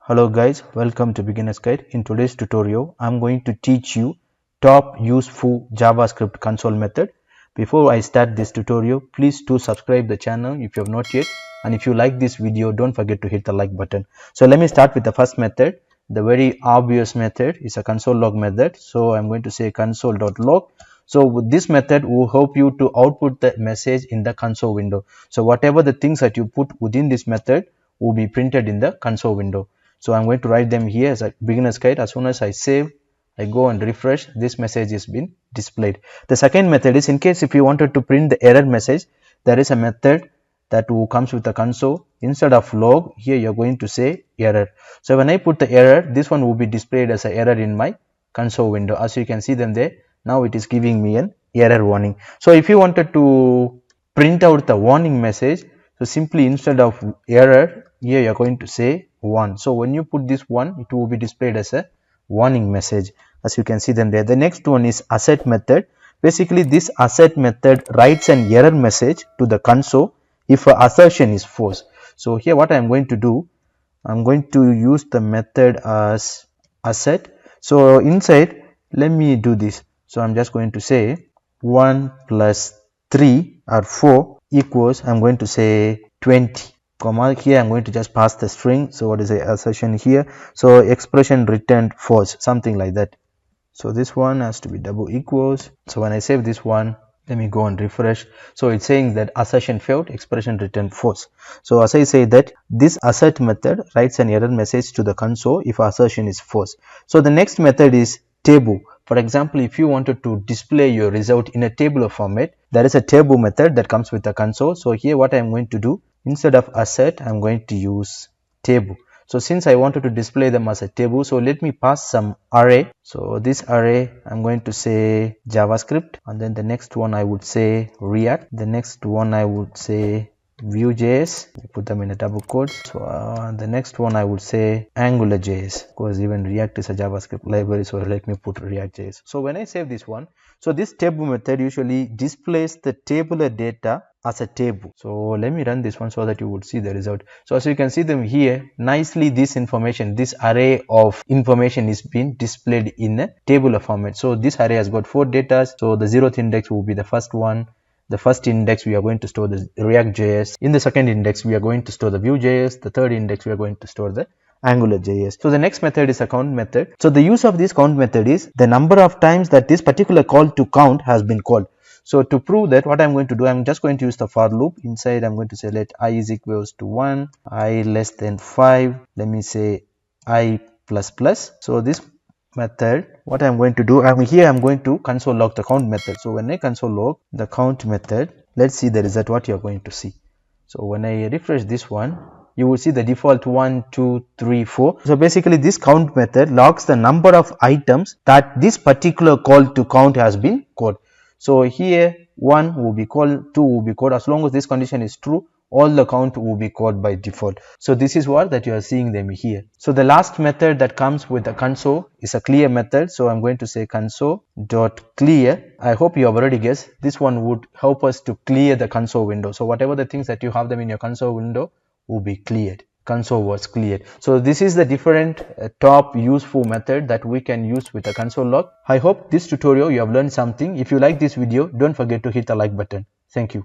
Hello guys, welcome to Beginner's Guide. In today's tutorial, I'm going to teach you top useful JavaScript console method. Before I start this tutorial, please do subscribe the channel if you have not yet. And if you like this video, don't forget to hit the like button. So let me start with the first method. The very obvious method is a console log method. So I'm going to say console.log. So with this method will help you to output the message in the console window. So whatever the things that you put within this method will be printed in the console window. So I'm going to write them here as a beginner's guide. As soon as I save, I go and refresh, this message is been displayed. The second method is in case if you wanted to print the error message, there is a method that comes with the console. Instead of log, here you're going to say error. So when I put the error, this one will be displayed as an error in my console window. As you can see them there, now it is giving me an error warning. So if you wanted to print out the warning message, so simply instead of error, here you're going to say 1. So when you put this 1, it will be displayed as a warning message, as you can see them there. The next one is asset method. Basically this asset method writes an error message to the console if an assertion is false. So here what I'm going to do, I'm going to use the method as asset. So inside, let me do this. So I'm just going to say 1 plus 3 or 4 equals, I'm going to say 20. Comma, here I'm going to just pass the string. So what is the assertion here? So expression returned false, something like that. So this one has to be double equals. So when I save this one, let me go and refresh. So it's saying that assertion failed, expression returned false. So as I say that this assert method writes an error message to the console if assertion is false. So the next method is table. For example, if you wanted to display your result in a tabular format, there is a table method that comes with the console. So here what I'm going to do, instead of assert, I'm going to use table. So since I wanted to display them as a table, so let me pass some array. So this array, I'm going to say JavaScript, and then the next one I would say React. The next one I would say Vue.js, put them in a double quotes. So the next one I would say AngularJS, because even React is a JavaScript library, so let me put React.js. So when I save this one, so this table method usually displays the tabular data as a table. So let me run this one so that you would see the result. So as you can see them here, nicely this information, this array of information is being displayed in a tabular format. So this array has got 4 data. So the 0th index will be the first one. The first index we are going to store the React.js. In the second index we are going to store the Vue.js. The third index we are going to store the AngularJS. So the next method is a count method. So the use of this count method is the number of times that this particular call to count has been called. So to prove that, what I'm going to do, I'm just going to use the for loop. Inside I'm going to say let I is equals to 1, I less than 5, let me say I plus plus. So this method, what I'm going to do, I'm going to console log the count method. So when I console log the count method, let's see the result, what you're going to see. So when I refresh this one, you will see the default 1, 2, 3, 4. So basically this count method logs the number of items that this particular call to count has been called. So here 1 will be called, 2 will be called. As long as this condition is true, all the count will be called by default. So this is what that you are seeing them here. So the last method that comes with the console is a clear method. So I'm going to say console.clear. I hope you have already guessed. This one would help us to clear the console window. So whatever the things that you have them in your console window will be cleared. Console was cleared. So this is the different top useful method that we can use with a console log. I hope this tutorial you have learned something. If you like this video, don't forget to hit the like button. Thank you.